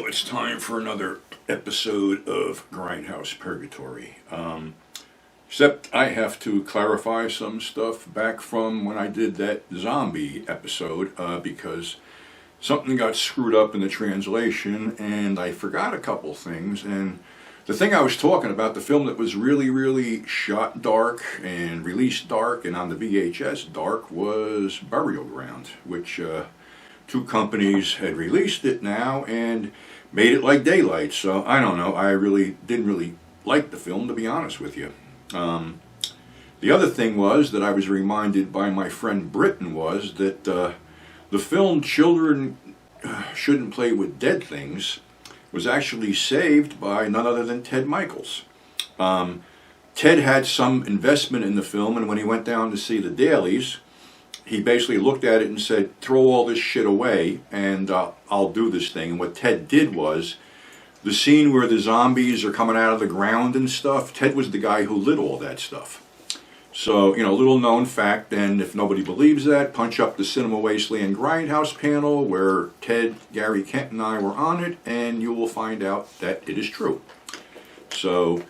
So it's time for another episode of Grindhouse Purgatory. Except I have to clarify some stuff back from when I did that zombie episode because something got screwed up in the translation and I forgot a couple things. And the thing I was talking about, the film that was really shot dark and released dark and on the VHS dark, was Burial Ground, which two companies had released it now and made it like daylight. So I don't know, I didn't really like the film, to be honest with you. The other thing was that I was reminded by my friend Britton was that the film Children Shouldn't Play with Dead Things was actually saved by none other than Ted Michaels. Ted had some investment in the film, and when he went down to see the dailies, he basically looked at it and said, throw all this shit away and I'll do this thing. And what Ted did was, the scene where the zombies are coming out of the ground and stuff, Ted was the guy who lit all that stuff. So, little known fact, and if nobody believes that, punch up the Cinema Wasteland Grindhouse panel where Ted, Gary Kent, and I were on it, and you will find out that it is true. So,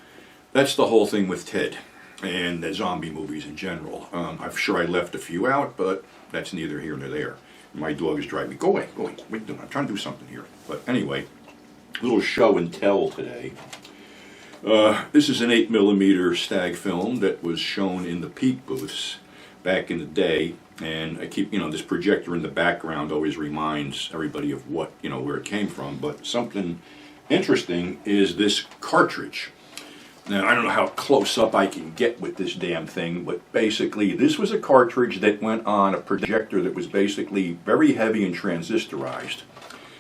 that's the whole thing with Ted and the zombie movies in general. I'm sure I left a few out, but that's neither here nor there. My dog is driving me. Go away, what are you doing? I'm trying to do something here. But anyway, little show and tell today. This is an 8mm stag film that was shown in the Peep booths back in the day, and I keep, this projector in the background always reminds everybody of what, where it came from. But something interesting is this cartridge. Now, I don't know how close up I can get with this damn thing, but basically this was a cartridge that went on a projector that was basically very heavy and transistorized.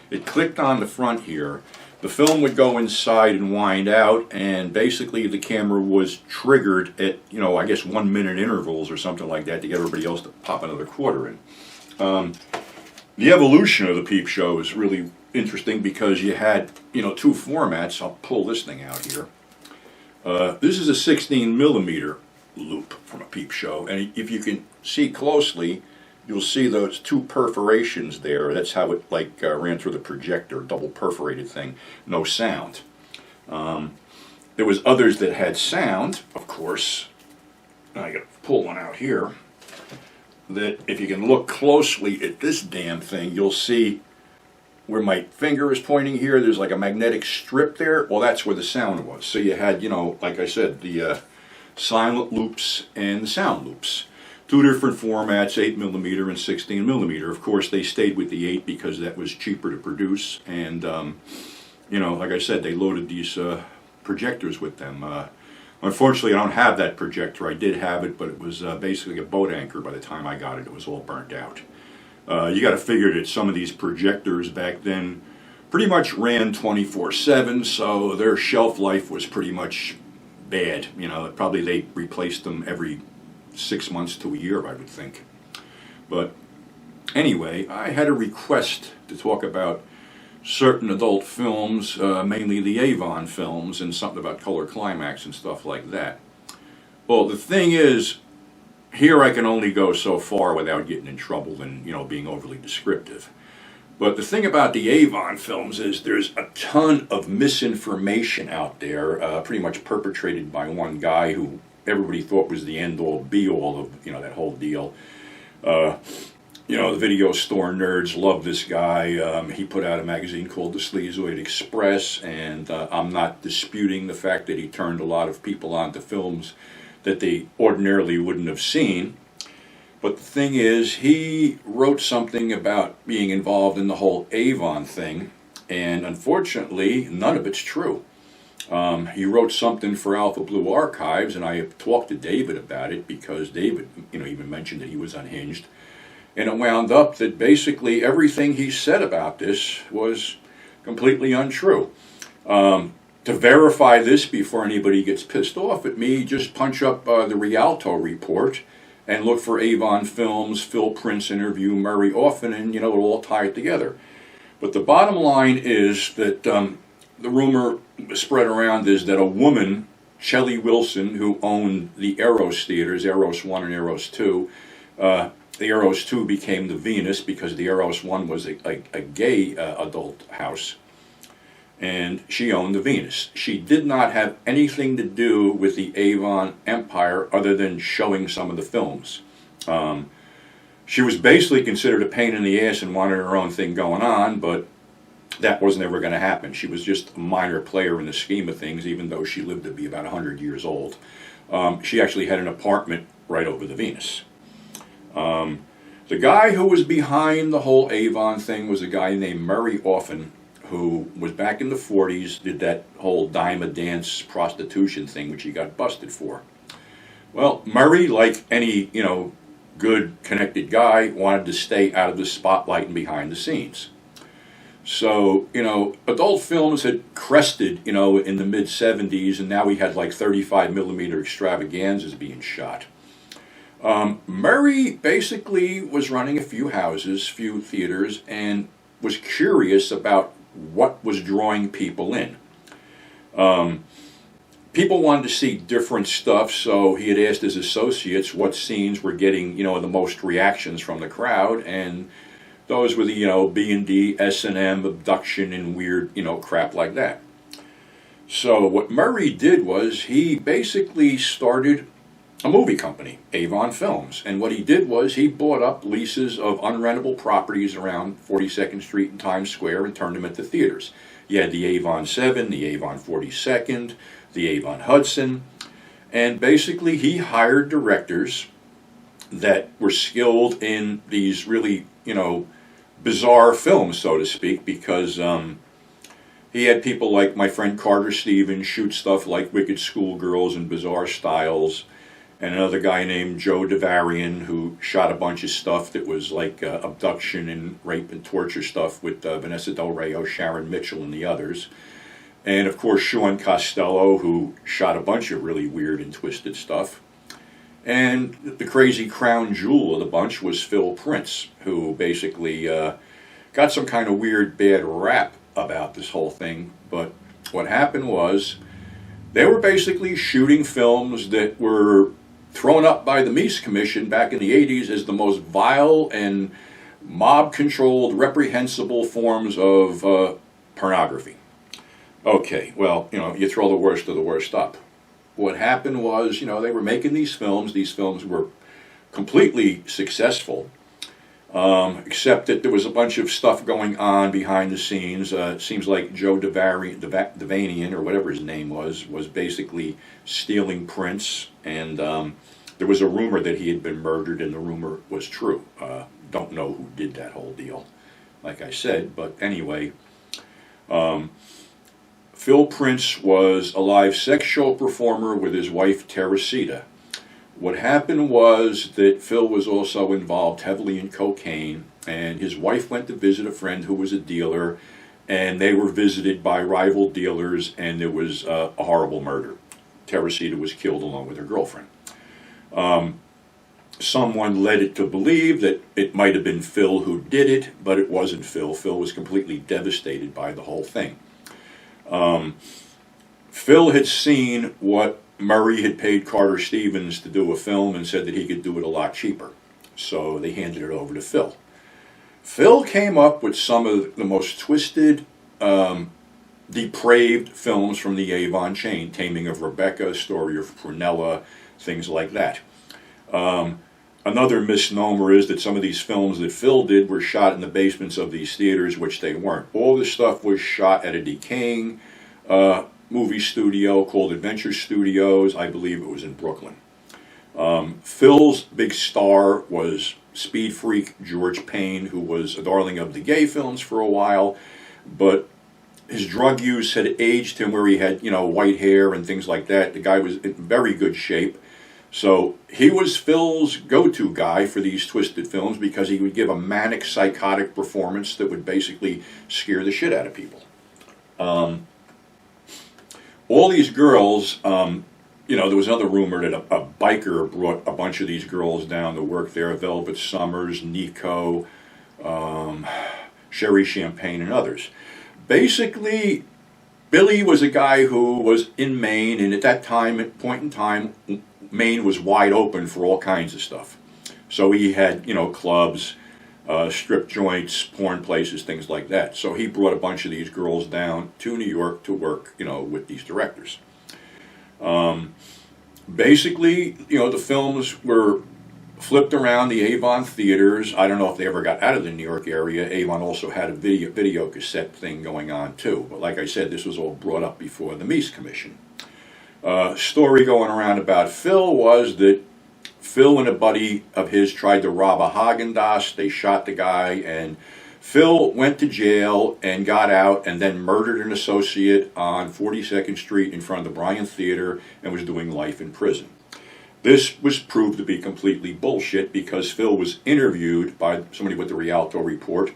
It clicked on the front here. The film would go inside and wind out, and basically the camera was triggered at, I guess 1 minute intervals or something like that to get everybody else to pop another quarter in. The evolution of the Peep show is really interesting because you had, two formats. I'll pull this thing out here. This is a 16mm loop from a Peep show, and if you can see closely, you'll see those two perforations there. That's how it ran through the projector, double perforated thing, no sound. There was others that had sound, of course. I gotta pull one out here. That if you can look closely at this damn thing, you'll see where my finger is pointing here, there's like a magnetic strip there. Well, that's where the sound was. So you had, like I said, the silent loops and the sound loops. Two different formats, 8mm and 16mm. Of course, they stayed with the 8 because that was cheaper to produce. And, like I said, they loaded these projectors with them. Unfortunately, I don't have that projector. I did have it, but it was basically a boat anchor by the time I got it. It was all burnt out. You got to figure that some of these projectors back then pretty much ran 24/7, so their shelf life was pretty much bad. Probably they replaced them every 6 months to a year, I would think. But anyway, I had a request to talk about certain adult films, mainly the Avon films, and something about Color Climax and stuff like that. Well, the thing is, here I can only go so far without getting in trouble and, being overly descriptive. But the thing about the Avon films is there's a ton of misinformation out there, pretty much perpetrated by one guy who everybody thought was the end-all, be-all of, that whole deal. The video store nerds love this guy. He put out a magazine called The Sleazoid Express, and I'm not disputing the fact that he turned a lot of people onto films that they ordinarily wouldn't have seen. But the thing is, he wrote something about being involved in the whole Avon thing, and unfortunately, none of it's true. He wrote something for Alpha Blue Archives, and I have talked to David about it because David, even mentioned that he was unhinged. And it wound up that basically everything he said about this was completely untrue. To verify this before anybody gets pissed off at me, just punch up the Rialto report and look for Avon Films, Phil Prince interview, Murray Orphan, and it'll all tie it together. But the bottom line is that the rumor spread around is that a woman, Shelley Wilson, who owned the Eros theaters, Eros 1 and Eros 2, the Eros 2 became the Venus because the Eros 1 was a gay adult house. and she owned the Venus. She did not have anything to do with the Avon empire other than showing some of the films. She was basically considered a pain in the ass and wanted her own thing going on, but that wasn't ever going to happen. She was just a minor player in the scheme of things, even though she lived to be about 100 years old. She actually had an apartment right over the Venus. The guy who was behind the whole Avon thing was a guy named Murray Orphan, who was back in the 40s, did that whole dime a dance prostitution thing, which he got busted for. Well, Murray, like any, good connected guy, wanted to stay out of the spotlight and behind the scenes. So, adult films had crested, in the mid-70s, and now we had like 35 millimeter extravaganzas being shot. Murray basically was running a few houses, few theaters, and was curious about what was drawing people in. People wanted to see different stuff, so he had asked his associates what scenes were getting, the most reactions from the crowd, and those were the, B&D, S&M, abduction, and weird, crap like that. So what Murray did was he basically started a movie company, Avon Films. And what he did was he bought up leases of unrentable properties around 42nd Street and Times Square and turned them into theaters. You had the Avon 7, the Avon 42nd, the Avon Hudson. And basically he hired directors that were skilled in these really, bizarre films, so to speak, because he had people like my friend Carter Stevens shoot stuff like Wicked Schoolgirls and Bizarre Styles, and another guy named Joe DeVarian who shot a bunch of stuff that was like abduction and rape and torture stuff with Vanessa Del Rio, Sharon Mitchell, and the others. And of course Sean Costello, who shot a bunch of really weird and twisted stuff. And the crazy crown jewel of the bunch was Phil Prince, who basically got some kind of weird bad rap about this whole thing. But what happened was they were basically shooting films that were thrown up by the Mies Commission back in the 80s as the most vile and mob-controlled, reprehensible forms of pornography. Okay, well, you throw the worst of the worst up. What happened was, they were making these films. These films were completely successful, except that there was a bunch of stuff going on behind the scenes. It seems like Joe Devanian, or whatever his name was basically stealing prints, and there was a rumor that he had been murdered, and the rumor was true. Don't know who did that whole deal, like I said, but anyway. Phil Prince was a live sex show performer with his wife Teresita. What happened was that Phil was also involved heavily in cocaine, and his wife went to visit a friend who was a dealer, and they were visited by rival dealers, and there was a horrible murder. Teresita was killed along with her girlfriend. Someone led it to believe that it might have been Phil who did it, but it wasn't Phil. Phil was completely devastated by the whole thing. Phil had seen what Murray had paid Carter Stevens to do a film and said that he could do it a lot cheaper. So they handed it over to Phil. Phil came up with some of the most twisted, depraved films from the Avon chain. Taming of Rebecca, Story of Prunella, things like that. Another misnomer is that some of these films that Phil did were shot in the basements of these theaters, which they weren't. All this stuff was shot at a decaying movie studio called Adventure Studios. I believe it was in Brooklyn. Phil's big star was speed freak George Payne, who was a darling of the gay films for a while, but his drug use had aged him where he had, white hair and things like that. The guy was in very good shape. So he was Phil's go-to guy for these twisted films because he would give a manic, psychotic performance that would basically scare the shit out of people. All these girls, there was another rumor that a biker brought a bunch of these girls down to work there, Velvet Summers, Nico, Sherry Champagne, and others. Basically, Billy was a guy who was in Maine, and at that point in time, Maine was wide open for all kinds of stuff. So he had, clubs, strip joints, porn places, things like that. So he brought a bunch of these girls down to New York to work, with these directors. Basically, the films were flipped around the Avon theaters. I don't know if they ever got out of the New York area. Avon also had a video cassette thing going on too. But like I said, this was all brought up before the Mies Commission. Story going around about Phil was that Phil and a buddy of his tried to rob a Haagen-Dazs. They shot the guy, and Phil went to jail and got out and then murdered an associate on 42nd Street in front of the Bryant Theater and was doing life in prison. This was proved to be completely bullshit because Phil was interviewed by somebody with the Rialto Report.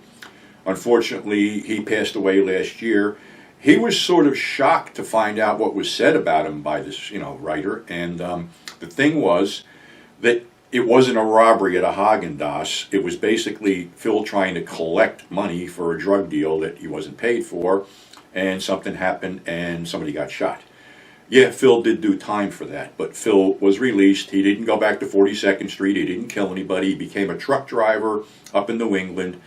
Unfortunately, he passed away last year. He was sort of shocked to find out what was said about him by this, writer. And the thing was that it wasn't a robbery at a Haagen-Dazs. It was basically Phil trying to collect money for a drug deal that he wasn't paid for, and something happened and somebody got shot. Yeah, Phil did do time for that, but Phil was released. He didn't go back to 42nd Street. He didn't kill anybody. He became a truck driver up in New England,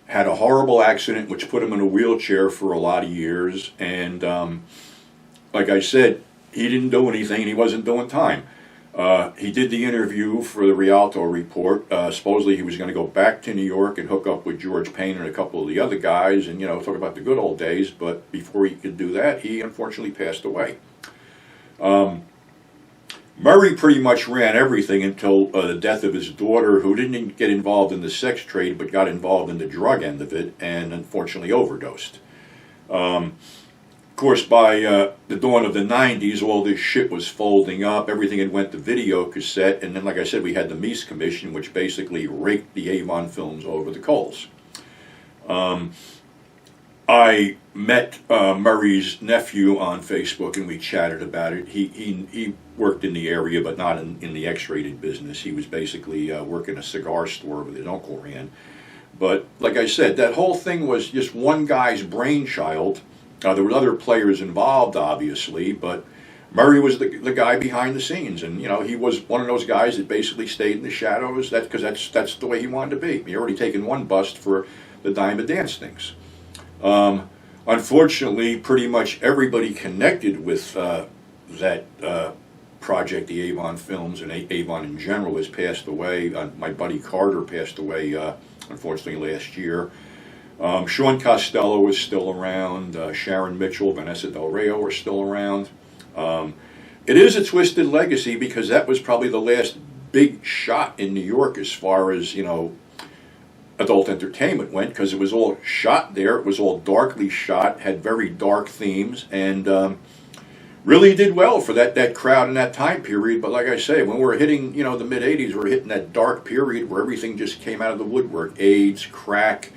had a horrible accident which put him in a wheelchair for a lot of years, and like I said, he didn't do anything and he wasn't doing time. He did the interview for the Rialto Report. Supposedly he was going to go back to New York and hook up with George Payne and a couple of the other guys and, talk about the good old days, but before he could do that, he unfortunately passed away. Murray pretty much ran everything until the death of his daughter, who didn't get involved in the sex trade but got involved in the drug end of it and unfortunately overdosed. Of course, by the dawn of the 90s, all this shit was folding up. Everything had went to video cassette, and then, like I said, we had the Mies Commission, which basically raked the Avon films over the coals. I met Murray's nephew on Facebook, and we chatted about it. He worked in the area, but not in the X-rated business. He was basically working a cigar store that his uncle ran. But like I said, that whole thing was just one guy's brainchild. There were other players involved, obviously, but Murray was the guy behind the scenes, and he was one of those guys that basically stayed in the shadows. Because that's the way he wanted to be. He already taken one bust for the Dime a Dance things. Unfortunately, pretty much everybody connected with that project, the Avon films, and Avon in general, has passed away. My buddy Carter passed away, unfortunately, last year. Sean Costello is still around. Sharon Mitchell, Vanessa Del Rio are still around. It is a twisted legacy because that was probably the last big shot in New York as far as, adult entertainment went, because it was all shot there. It was all darkly shot, had very dark themes, and really did well for that crowd in that time period. But like I say, when we're hitting, the mid-'80s, we're hitting that dark period where everything just came out of the woodwork. AIDS, crack,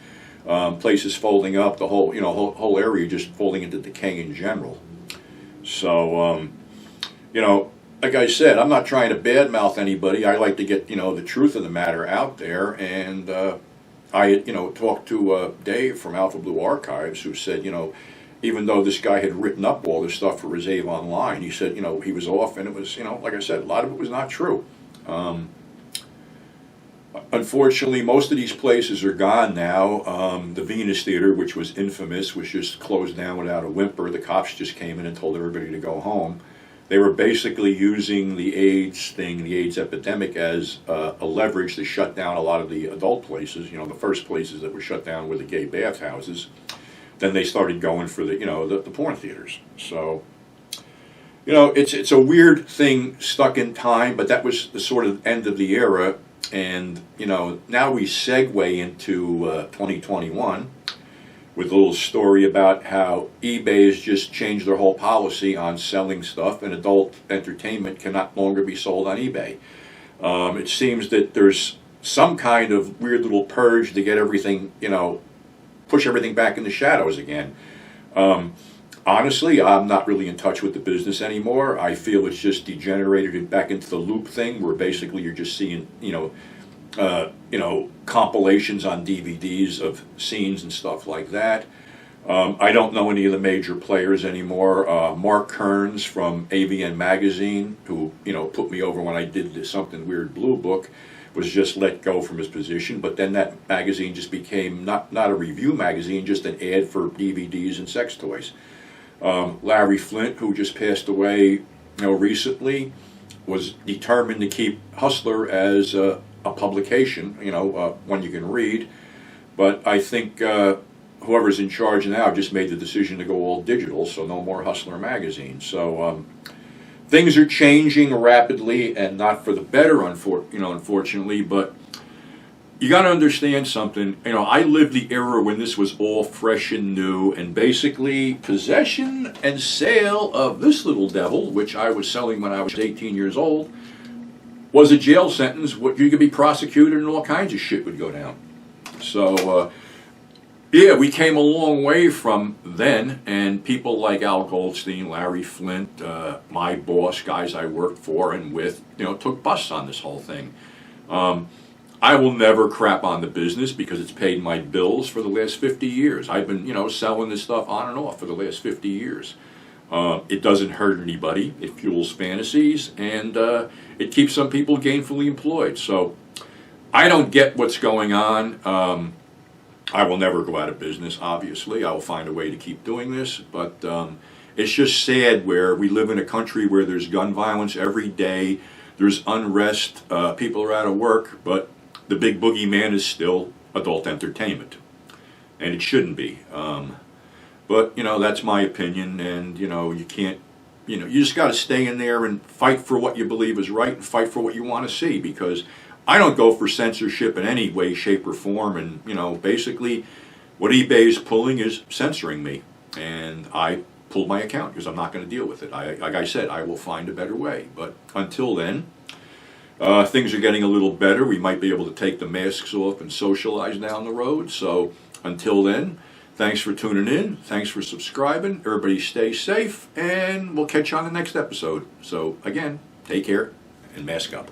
places folding up, the whole, whole area just folding into decay in general. So, like I said, I'm not trying to badmouth anybody. I like to get, the truth of the matter out there, and I, talked to Dave from Alpha Blue Archives, who said, even though this guy had written up all this stuff for his Avon line, he said, he was off, and it was, like I said, a lot of it was not true. Unfortunately, most of these places are gone now. The Venus Theater, which was infamous, was just closed down without a whimper. The cops just came in and told everybody to go home. They were basically using the AIDS thing, the AIDS epidemic, as a leverage to shut down a lot of the adult places. The first places that were shut down were the gay bathhouses. Then they started going for the porn theaters. So, it's a weird thing stuck in time, but that was the sort of end of the era. And, now we segue into 2021 with a little story about how eBay has just changed their whole policy on selling stuff, and adult entertainment can no longer be sold on eBay. It seems that there's some kind of weird little purge to get everything, push everything back in the shadows again. Honestly, I'm not really in touch with the business anymore. I feel it's just degenerated back into the loop thing, where basically you're just seeing, compilations on DVDs of scenes and stuff like that. I don't know any of the major players anymore. Mark Kearns from Avon Magazine, who put me over when I did the Something Weird Blue book, was just let go from his position. But then that magazine just became not a review magazine, just an ad for DVDs and sex toys. Larry Flint, who just passed away, recently, was determined to keep Hustler as a publication, one you can read. But I think whoever's in charge now just made the decision to go all digital, so no more Hustler magazine. So things are changing rapidly, and not for the better, unfortunately. But you got to understand something. I lived the era when this was all fresh and new, and basically possession and sale of this little devil, which I was selling when I was 18 years old, was a jail sentence. What you could be prosecuted, and all kinds of shit would go down. So, yeah, we came a long way from then, and people like Al Goldstein, Larry Flint, my boss, guys I worked for and with, took busts on this whole thing. I will never crap on the business because it's paid my bills for the last 50 years. I've been, selling this stuff on and off for the last 50 years. It doesn't hurt anybody. It fuels fantasies, and it keeps some people gainfully employed. So I don't get what's going on. I will never go out of business, obviously. I will find a way to keep doing this. But it's just sad where we live in a country where there's gun violence every day. There's unrest. People are out of work. But the big boogeyman is still adult entertainment. And it shouldn't be. But, that's my opinion. And, you can't, you just got to stay in there and fight for what you believe is right and fight for what you want to see. Because I don't go for censorship in any way, shape, or form. And, basically what eBay is pulling is censoring me. And I pulled my account because I'm not going to deal with it. Like I said, I will find a better way. But until then, things are getting a little better. We might be able to take the masks off and socialize down the road. So until then, thanks for tuning in. Thanks for subscribing. Everybody stay safe, and we'll catch you on the next episode. So again, take care and mask up.